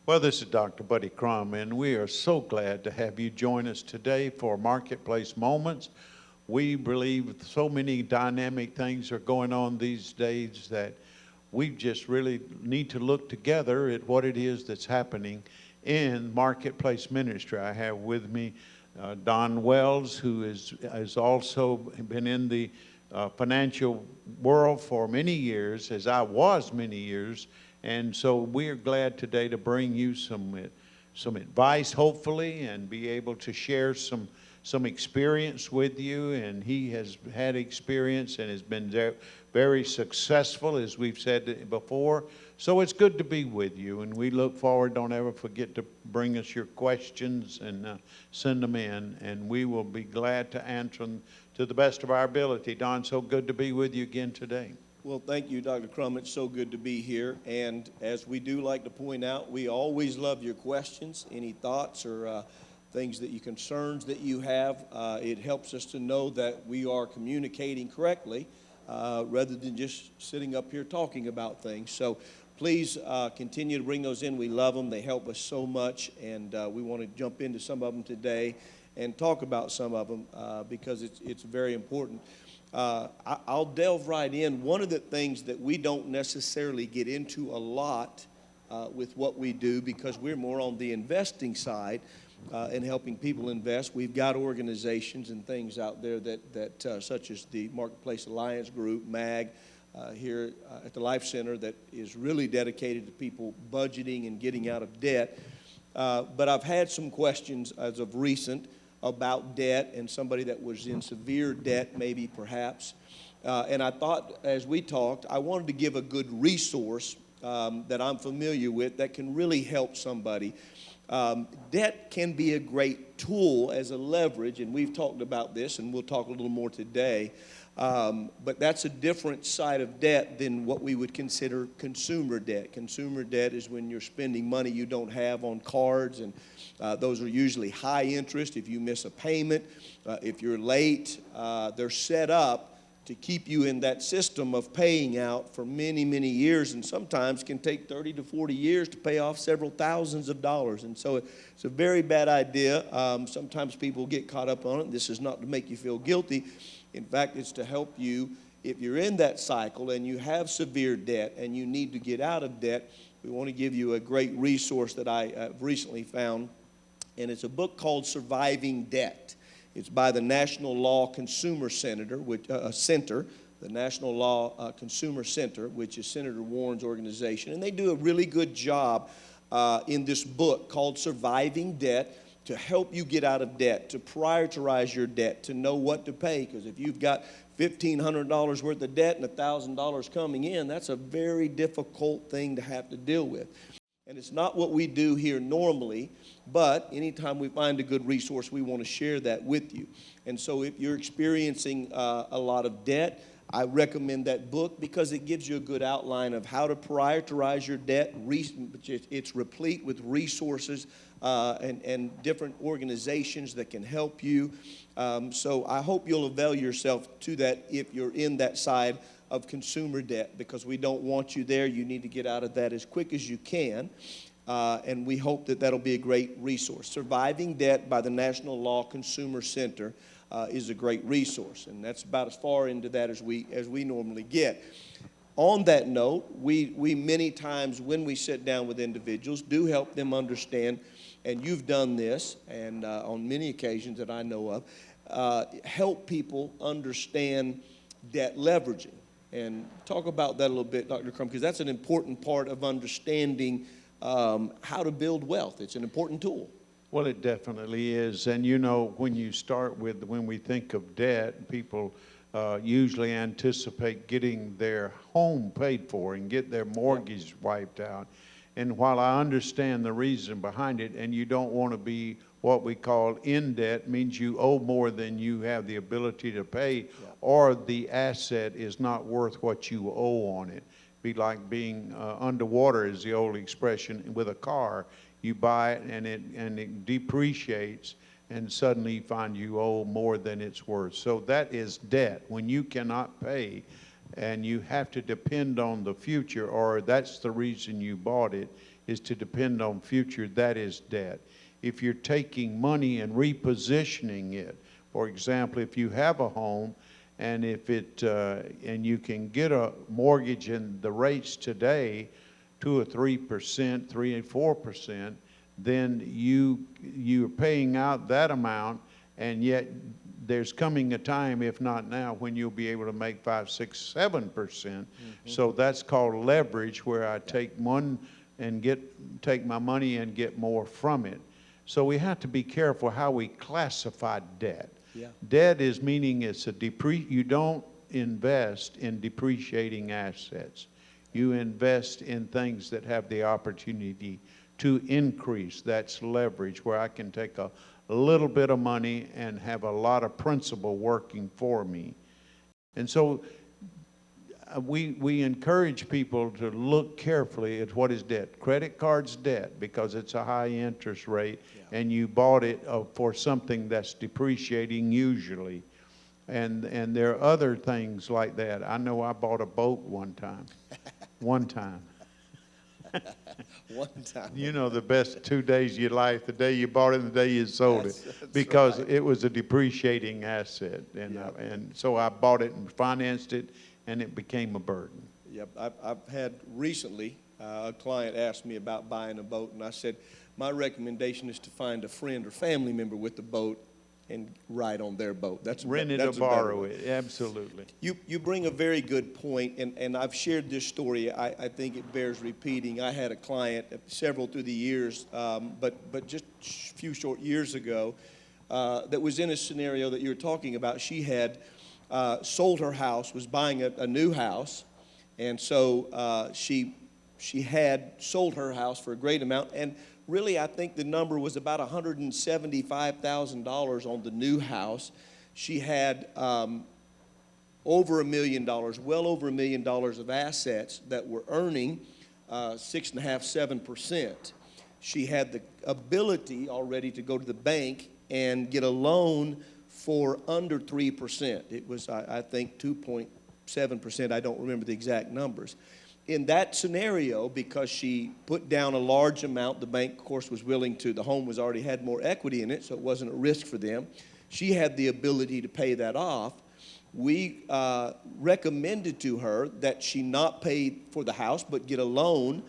Well, this is Dr. Buddy Crum, and we are so glad to have you join us today for Marketplace Moments. We believe so many dynamic things are going on these days that we just really need to look together at what it is that's happening in Marketplace Ministry. I have with me Don Wales, who has also been in the financial world for many years, as I was many years. And so we are glad today to bring you some advice, hopefully, and be able to share some experience with you. And he has had experience and has been very successful, as we've said before. So it's good to be with you, and we look forward. Don't ever forget to bring us your questions and send them in, and we will be glad to answer them to the best of our ability. Don, so good to be with you again today. Well, thank you, Dr. Crum. It's so good to be here. And as we do like to point out, we always love your questions, any thoughts or concerns that you have. It helps us to know that we are communicating correctly rather than just sitting up here talking about things. So please continue to bring those in. We love them. They help us so much. And we want to jump into some of them today and talk about some of them because it's very important. I'll delve right in. One of the things that we don't necessarily get into a lot with what we do, because we're more on the investing side and helping people invest. We've got organizations and things out there that such as the Marketplace Alliance Group, MAG, here at the Life Center, that is really dedicated to people budgeting and getting out of debt. But I've had some questions as of recent about debt, and somebody that was in severe debt, maybe perhaps. And I thought, as we talked, I wanted to give a good resource that I'm familiar with that can really help somebody. Debt can be a great tool as a leverage, and we've talked about this, and we'll talk a little more today. But that's a different side of debt than what we would consider consumer debt. Consumer debt is when you're spending money you don't have on cards, and those are usually high interest. If you miss a payment, if you're late, they're set up to keep you in that system of paying out for many, many years, and sometimes can take 30 to 40 years to pay off several thousands of dollars. And so it's a very bad idea. Sometimes people get caught up on it. This is not to make you feel guilty. In fact, it's to help you if you're in that cycle and you have severe debt and you need to get out of debt. We want to give you a great resource that I have recently found, and it's a book called Surviving Debt. It's by the National Law Consumer Center, the National Law Consumer Center, which is Senator Warren's organization. And they do a really good job in this book called Surviving Debt to help you get out of debt, to prioritize your debt, to know what to pay. Because if you've got $1,500 worth of debt and $1,000 coming in, that's a very difficult thing to have to deal with. And it's not what we do here normally, but anytime we find a good resource, we want to share that with you. And so if you're experiencing a lot of debt, I recommend that book because it gives you a good outline of how to prioritize your debt. It's replete with resources and different organizations that can help you. So I hope you'll avail yourself to that if you're in that side of consumer debt, because we don't want you there. You need to get out of that as quick as you can, and we hope that that'll be a great resource. Surviving Debt by the National Law Consumer Center is a great resource, and that's about as far into that as we normally get. On that note, we many times when we sit down with individuals do help them understand, and you've done this, and on many occasions that I know of, help people understand debt leveraging. And talk about that a little bit, Dr. Crum, because that's an important part of understanding how to build wealth. It's an important tool. Well, it definitely is. And you know, when we think of debt, people usually anticipate getting their home paid for and get their mortgage wiped out. And while I understand the reason behind it, and you don't want to be what we call in debt, means you owe more than you have the ability to pay, or the asset is not worth what you owe on it. Be like being underwater is the old expression with a car. You buy it and it depreciates, and suddenly you find you owe more than it's worth. So that is debt. When you cannot pay and you have to depend on the future, or that's the reason you bought it, is to depend on future, that is debt. If you're taking money and repositioning it, for example, if you have a home and and you can get a mortgage and the rates today 2 or 3%, 3 and 4%, then you're paying out that amount, and yet there's coming a time, if not now, when you'll be able to make 5, 6, 7%. Mm-hmm. So that's called leverage, where I take take my money and get more from it. So we have to be careful how we classify debt. Yeah. Debt is meaning you don't invest in depreciating assets. You invest in things that have the opportunity to increase. That's leverage, where I can take a little bit of money and have a lot of principal working for me. And so we encourage people to look carefully at what is debt. Credit card's debt because it's a high interest rate, and you bought it for something that's depreciating usually. And there are other things like that. I know I bought a boat one time. One time. One time. You know, the best 2 days of your life, the day you bought it and the day you sold it, because right. it was a depreciating asset. And so I bought it and financed it, and it became a burden. Yep, I've had recently, a client asked me about buying a boat, and I said, my recommendation is to find a friend or family member with the boat and ride on their boat. Rent it or borrow it, absolutely. You bring a very good point, and I've shared this story. I think it bears repeating. I had a client, several through the years, but just a few short years ago, that was in a scenario that you were talking about. She had sold her house, was buying a new house, and so she had sold her house for a great amount, and really, I think the number was about $175,000 on the new house. She had over $1 million, well over $1 million of assets that were earning 6.5%, 7%. She had the ability already to go to the bank and get a loan for under 3%. It was, I think, 2.7%. I don't remember the exact numbers. In that scenario, because she put down a large amount, the bank, of course, was willing to, the home was already had more equity in it, so it wasn't a risk for them. She had the ability to pay that off. We recommended to her that she not pay for the house, but get a loan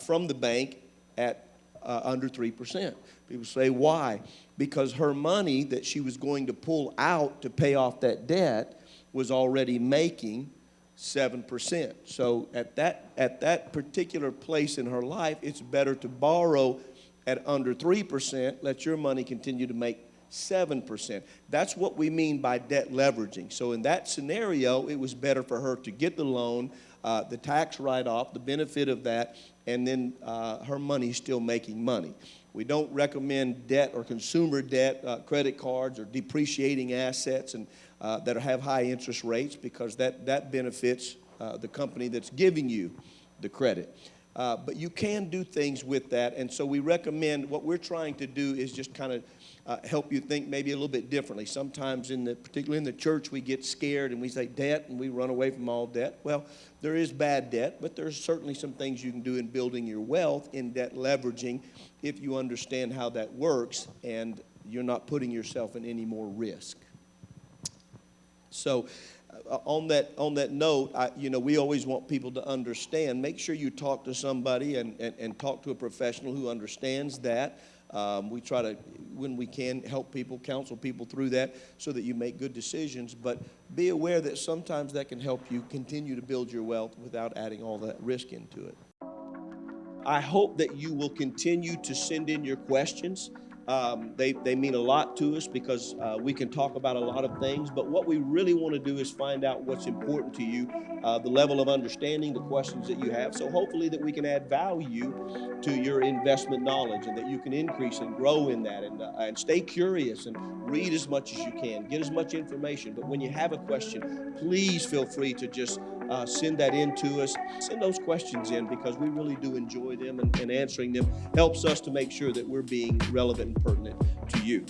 from the bank at under 3%. People say, why? Because her money that she was going to pull out to pay off that debt was already making 7%. So at that particular place in her life, it's better to borrow at under 3%, let your money continue to make 7%. That's what we mean by debt leveraging. So in that scenario, it was better for her to get the loan, the tax write-off, the benefit of that, and then her money's still making money. We don't recommend debt or consumer debt, credit cards or depreciating assets and that have high interest rates, because that benefits the company that's giving you the credit. But you can do things with that, and so we recommend, what we're trying to do is just kind of help you think maybe a little bit differently. Sometimes, particularly in the church, we get scared and we say debt and we run away from all debt. Well, there is bad debt, but there's certainly some things you can do in building your wealth in debt leveraging if you understand how that works and you're not putting yourself in any more risk. So on that note, we always want people to understand. Make sure you talk to somebody and talk to a professional who understands that. We try to, when we can, help people, counsel people through that so that you make good decisions. But be aware that sometimes that can help you continue to build your wealth without adding all that risk into it. I hope that you will continue to send in your questions. They mean a lot to us because we can talk about a lot of things, but what we really want to do is find out what's important to you, the level of understanding, the questions that you have. So hopefully that we can add value to your investment knowledge and that you can increase and grow in that and stay curious and read as much as you can, get as much information. But when you have a question, please feel free to just send that in to us. Send those questions in because we really do enjoy them, and answering them helps us to make sure that we're being relevant and pertinent to you.